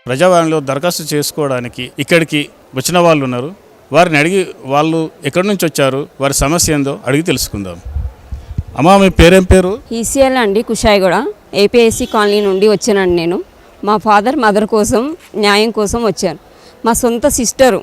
ప్రజావాణిలో దరఖాస్తు చేసుకోవడానికి ఇక్కడికి వచ్చిన వాళ్ళు ఉన్నారు. వారిని అడిగి వాళ్ళు ఎక్కడి నుంచి వచ్చారు, వారి సమస్య ఏందో అడిగి తెలుసుకుందాం. అమ్మా, మీ పేరేం పేరు? ఈసీఎల్ అండి, కుషాయిగూడ ఏపీఎస్సీ కాలనీ నుండి వచ్చానండి. నేను మా ఫాదర్ మదర్ కోసం న్యాయం కోసం వచ్చాను. మా సొంత సిస్టరు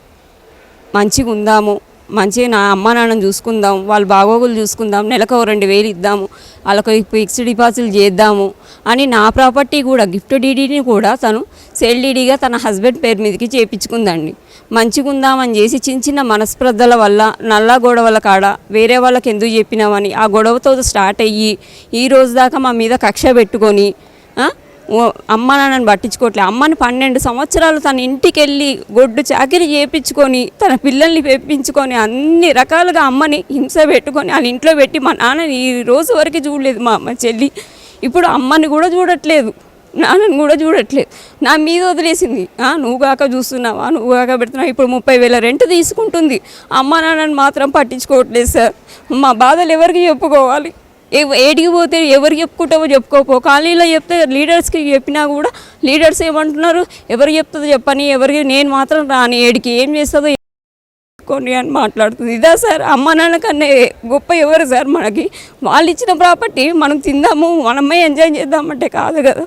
మంచిగా ఉందాము, మంచిగా నా అమ్మ నాన్నని చూసుకుందాం, వాళ్ళ బాగోగులు చూసుకుందాం, నెలకు 2,000 ఇద్దాము, వాళ్ళకి ఫిక్స్డ్ డిపాజిట్లు చేద్దాము అని నా ప్రాపర్టీ కూడా గిఫ్ట్ డీడీని కూడా తను సేల్ డీడీగా తన హస్బెండ్ పేరు మీదకి చేయించుకుందండి. మంచిగా ఉందామని చేసి చిన్న చిన్న మనస్పర్ధల వల్ల నల్లా గొడవల కాడ వేరే వాళ్ళకి ఎందుకు చెప్పినామని ఆ గొడవతో స్టార్ట్ అయ్యి ఈ రోజు దాకా మా మీద కక్ష పెట్టుకొని అమ్మ నాన్నని పట్టించుకోవట్లే. అమ్మని 12 సంవత్సరాలు తన ఇంటికి వెళ్ళి గొడ్డు చాకిరి చేయించుకొని తన పిల్లల్ని పెంపించుకొని అన్ని రకాలుగా అమ్మని హింస పెట్టుకొని వాళ్ళ ఇంట్లో పెట్టి మా నాన్నని ఈ రోజు వరకు చూడలేదు. మా అమ్మ చెల్లి ఇప్పుడు అమ్మని కూడా చూడట్లేదు, నాన్నని కూడా చూడట్లేదు, నా మీద వదిలేసింది. నువ్వు కాక చూస్తున్నావా, నువ్వు కాక పెడుతున్నావు. ఇప్పుడు 30,000 రెంట్ తీసుకుంటుంది, అమ్మ నాన్నని మాత్రం పట్టించుకోవట్లేదు సార్. మా బాధలు ఎవరికి చెప్పుకోవాలి? ఏడికి పోతే ఎవరు చెప్పుకుంటావో చెప్పుకోపో. కాలనీలో చెప్తే లీడర్స్కి చెప్పినా కూడా లీడర్స్ ఏమంటున్నారు, ఎవరు చెప్తుందో చెప్పని, ఎవరికి నేను మాత్రం రాని, ఏడికి ఏం చేస్తుందో కొని అని మాట్లాడుతుంది. ఇదా సార్ అమ్మ నాన్న కన్నా గొప్ప ఎవరు సార్ మనకి? వాళ్ళు ఇచ్చిన ప్రాపర్టీ మనం తిందాము, మనమే ఎంజాయ్ చేద్దామంటే కాదు కదా.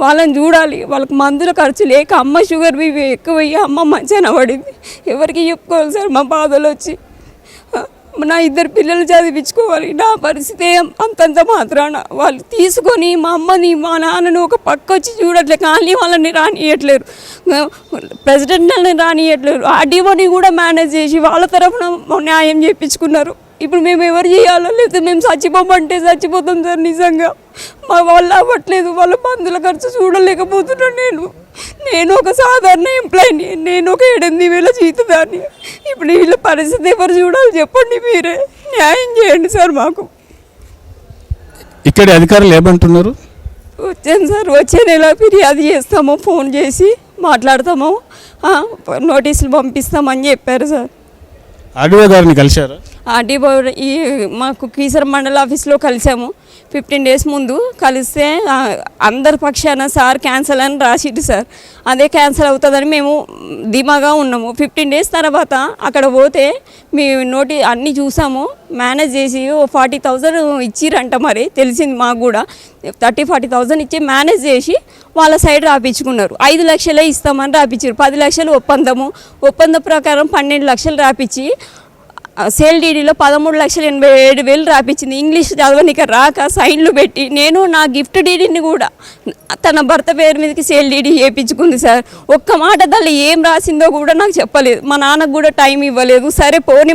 వాళ్ళని చూడాలి, వాళ్ళకి మందుల ఖర్చు లేక అమ్మ షుగర్ బీపీ ఎక్కువయ్యి అమ్మ మంచిగా పడింది. ఎవరికి చెప్పుకోవాలి సార్ మా బాధలు వచ్చి? నా 2 పిల్లలు చదివించుకోవాలి. నా పరిస్థితి అంతంత మాత్రాన వాళ్ళు తీసుకొని మా అమ్మని మా నాన్నని ఒక పక్క వచ్చి చూడట్లేదు. కానీ వాళ్ళని రానియట్లేరు, ప్రెసిడెంట్ని రానియట్లేరు, ఆర్డీఓని కూడా మేనేజ్ చేసి వాళ్ళ తరఫున న్యాయం చేయించుకున్నారు. ఇప్పుడు మేము ఎవరు చేయాలో, లేకపోతే మేము చచ్చిపోమంటే చచ్చిపోతాం సార్. నిజంగా మా వాళ్ళు అవ్వట్లేదు, వాళ్ళ మందుల ఖర్చు చూడలేకపోతున్నాను. నేను ఒక సాధారణ ఎంప్లాయీని, నేను ఒక 8,000 జీతదాన్ని. ఇప్పుడు వీళ్ళ పరిస్థితి ఎవరు చూడాలి చెప్పండి, మీరే న్యాయం చేయండి సార్ మాకు. ఇక్కడ అధికారులు ఏమంటున్నారు? వచ్చాను సార్, వచ్చే నెల ఫిర్యాదు చేస్తాము, ఫోన్ చేసి మాట్లాడతాము, నోటీసులు పంపిస్తామని చెప్పారు సార్. ఆర్డీఓ గారిని కలిశారా? ఆర్డీఓ మాకు కీసర మండల ఆఫీస్లో కలిసాము 15 days ముందు. కలిస్తే అందరి పక్షాన సార్ క్యాన్సల్ అని రాసిట్టు సార్. అదే క్యాన్సల్ అవుతుందని మేము ధీమాగా ఉన్నాము. 15 days తర్వాత అక్కడ పోతే మీ అన్నీ చూసాము, మేనేజ్ చేసి 40,000 ఇచ్చిరంట. మరి తెలిసింది మాకు కూడా, 30,000-40,000 ఇచ్చి మేనేజ్ చేసి వాళ్ళ సైడ్ రాపించుకున్నారు. 5 లక్షలే ఇస్తామని రాపించారు. 10 లక్షలు ఒప్పందం ప్రకారం 12 లక్షలు రాపించి సేల్ డీడీలో 13,87,000 రాపించింది. ఇంగ్లీష్ చదవనిక రాక సైన్లు పెట్టి నేను నా గిఫ్ట్ డీడీని కూడా తన భర్త పేరు మీదకి సేల్ డీడీ చేయించుకుంది సార్. ఒక్క మాట దాన్ని ఏం రాసిందో కూడా నాకు చెప్పలేదు. మా నాన్నకు కూడా టైం ఇవ్వలేదు. సరే పోని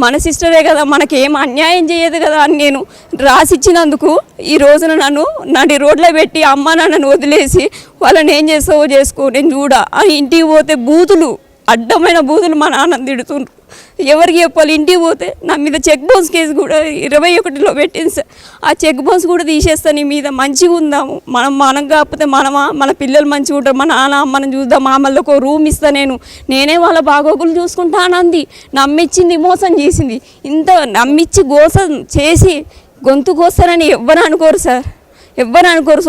మన సిస్టరే కదా, మనకి ఏం అన్యాయం చేయదు కదా అని నేను రాసిచ్చినందుకు ఈ రోజున నన్ను నడి రోడ్లో పెట్టి అమ్మ నాన్నను వదిలేసి వాళ్ళని ఏం చేస్తావో చేసుకో, నేను చూడ అని ఇంటికి పోతే అడ్డమైన బూతులు మా నాన్న తిడుతుండ్రు. ఎవరికి చెప్పాలి? ఇంటికి పోతే నా మీద చెక్ బౌన్స్ కేసు కూడా 21లో పెట్టింది సార్. ఆ చెక్ బౌన్స్ కూడా తీసేస్తాను నీ మీద, మంచిగా ఉందాము, మనం కాకపోతే మన పిల్లలు మంచిగా ఉంటారు, మా నాన్న అమ్మని చూద్దాం, మామూలు ఒక రూమ్ ఇస్తా, నేనే వాళ్ళ బాగోగులు చూసుకుంటానంది. నమ్మిచ్చింది, మోసం చేసింది. ఇంత నమ్మిచ్చి మోసం చేసి గొంతు కోస్తారని ఎవ్వరు అనుకోరు సార్, ఎవ్వరు అనుకోరు.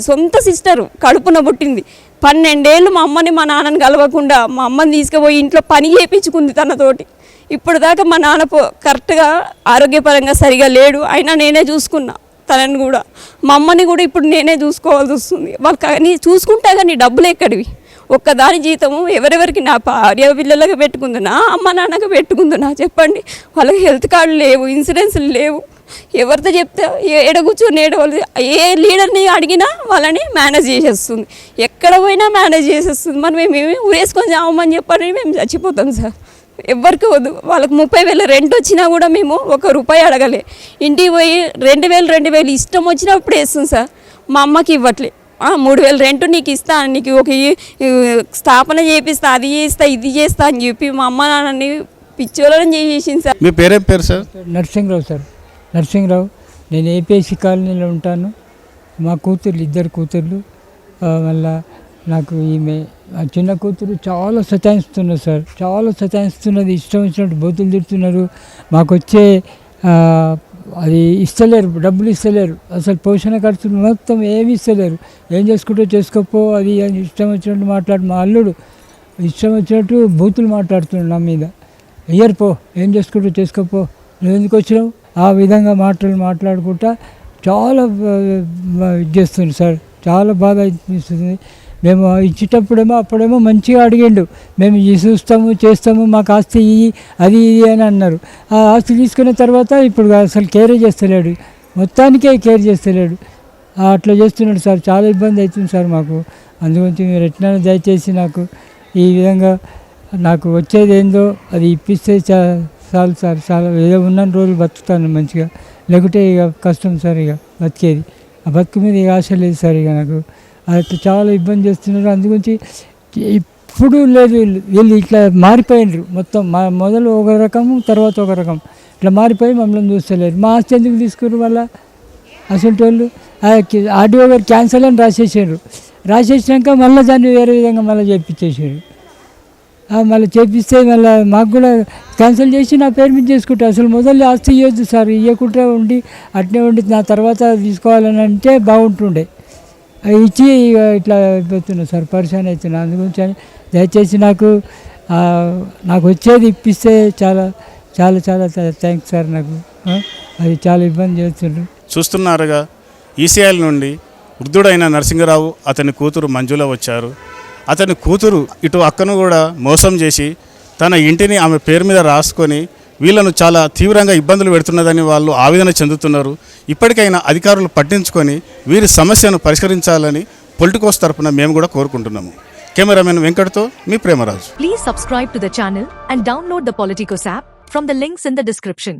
సొంత సిస్టరు కడుపున పుట్టింది. 12 ఏళ్ళు మా అమ్మని మా నాన్నని కలవకుండా మా అమ్మని తీసుకుపోయి ఇంట్లో పని చేయించుకుంది తనతోటి. ఇప్పుడు దాకా మా నాన్న కరెక్ట్గా ఆరోగ్యపరంగా సరిగా లేడు, అయినా నేనే చూసుకున్నా తనని కూడా. మా అమ్మని కూడా ఇప్పుడు నేనే చూసుకోవాల్సి వస్తుంది. వాళ్ళు చూసుకుంటా కానీ డబ్బులు ఎక్కడివి? ఒక్కదాని జీతము ఎవరెవరికి? నా భార్య పిల్లలకి పెట్టుకుందునా, అమ్మ నాన్నకి పెట్టుకుందునా చెప్పండి? వాళ్ళకి హెల్త్ కార్డులు లేవు, ఇన్సూరెన్స్లు లేవు. ఎవరితో చెప్తే ఏడ కూర్చొని ఏ లీడర్ని అడిగినా వాళ్ళని మేనేజ్ చేసేస్తుంది, ఎక్కడ పోయినా మేనేజ్ చేసేస్తుంది. మరి మేము ఊరేసుకొని చావమని చెప్పని మేము చచ్చిపోతాం సార్. ఎవ్వరికి వద్దు. వాళ్ళకి 30,000 రెంట్ వచ్చినా కూడా మేము ₹1 అడగలే. ఇంటికి పోయి 2,000 ఇష్టం వచ్చినప్పుడు వేస్తుంది సార్. మా అమ్మకి ఇవ్వట్లే. 3,000 రెంట్ నీకు ఇస్తా, నీకు ఒక స్థాపన చేపిస్తా, అది చేస్తా, ఇది చేస్తా అని చెప్పి మా అమ్మ నాన్నని పిచ్చోళ్ళని చేసేసింది సార్. మీ పేరేం పేరు సార్? నరసింహరావు సార్, నరసింహరావు. నేను ఏపీఎస్సీ కాలనీలో ఉంటాను. మా కూతుర్లు 2 కూతుర్లు, మళ్ళా నాకు ఈమె చిన్న కూతురు చాలా సతాయిస్తున్నారు సార్, చాలా సతాయిస్తున్నది. ఇష్టం వచ్చినట్టు బూతులు తిడుతున్నారు. మాకు వచ్చే అది ఇస్తలేరు, డబ్బులు ఇస్తలేరు, అసలు పోషణ ఖర్చులు మొత్తం ఏమి ఇస్తలేరు. ఏం చేసుకుంటూ చేసుకోపో అది అని ఇష్టం వచ్చినట్టు మాట్లాడు. మా అల్లుడు ఇష్టం వచ్చినట్టు బూతులు మాట్లాడుతున్నాడు నా మీద. ఇయ్యరు పో, ఏం చేసుకుంటూ చేసుకోపో, నువ్వు ఎందుకు వచ్చినావు, ఆ విధంగా మాట్లాడుకుంటా చాలా ఇది చేస్తుంది సార్. చాలా బాధ అనిపిస్తుంది. మేము ఇచ్చేటప్పుడేమో అప్పుడేమో మంచిగా అడిగిండు, మేము ఇది చూస్తాము చేస్తాము, మాకు ఆస్తి ఇవి అది ఇది అని అన్నారు. ఆ ఆస్తి తీసుకున్న తర్వాత ఇప్పుడు అసలు కేరే చేస్తలేడు, మొత్తానికే కేర్ చేస్తలేడు. అట్లా చేస్తున్నాడు సార్. చాలా ఇబ్బంది అవుతుంది సార్ మాకు. అందుగురించి మీరు ఎట్లా దయచేసి నాకు ఈ విధంగా నాకు వచ్చేది ఏందో అది ఇప్పిస్తే చాలు సార్. చాలా ఏదో ఉన్న రోజులు బతుకుతాను మంచిగా, లేకుంటే ఇక కష్టం సార్. ఇక బతికేది ఆ బతుకు మీద ఇక ఆశ లేదు సార్. ఇక నాకు అట్లా చాలా ఇబ్బంది చేస్తున్నారు. అందుగురించి ఇప్పుడు లేదు, వీళ్ళు ఇట్లా మారిపోయినారు మొత్తం. మొదలు ఒక రకము, తర్వాత ఒక రకం ఇట్లా మారిపోయి మమ్మల్ని చూస్తలేరు. మా ఆస్తి ఎందుకు తీసుకున్నారు వల్ల అసలు వాళ్ళు ఆర్డీఓ గారు క్యాన్సల్ అని రాసేసినాక మళ్ళీ దాన్ని వేరే విధంగా మళ్ళీ చేయించేసారు. మళ్ళీ చేపిస్తే మళ్ళీ మాకు కూడా క్యాన్సిల్ చేసి నా పేరు మీద చేసుకుంటా. అసలు మొదలు ఆస్తి ఇవ్వద్దు సార్, ఇవ్వకుండా ఉండి అట్నే ఉండి నా తర్వాత తీసుకోవాలని అంటే బాగుంటుండే. ఇచ్చి ఇట్లా అయిపోతున్నా సార్, పరిశాన్ అవుతున్నా. అందుగురించి దయచేసి నాకు వచ్చేది ఇప్పిస్తే చాలా చాలా చాలా థ్యాంక్స్ సార్. నాకు అది చాలా ఇబ్బంది చేస్తుండ్రు. చూస్తున్నారుగా, ఈసీఐల నుండి వృద్ధుడైన నరసింగరావు అతని కూతురు మంజుల వచ్చారు. అతని కూతురు ఇటు అక్కను కూడా మోసం చేసి తన ఇంటిని ఆమె పేరు మీద రాసుకొని వీళ్ళను చాలా తీవ్రంగా ఇబ్బందులు పెడుతున్నదని వాళ్ళు ఆవేదన చెందుతున్నారు. ఇప్పటికైనా అధికారులు పట్టించుకొని వీరి సమస్యను పరిష్కరించాలని పొలిటికోస్ తరపున మేము కూడా కోరుకుంటున్నాము. కెమెరామెన్ వెంకట్తో మీ Premaraju. Please subscribe to the channel and download the Politicos app from the links in the description.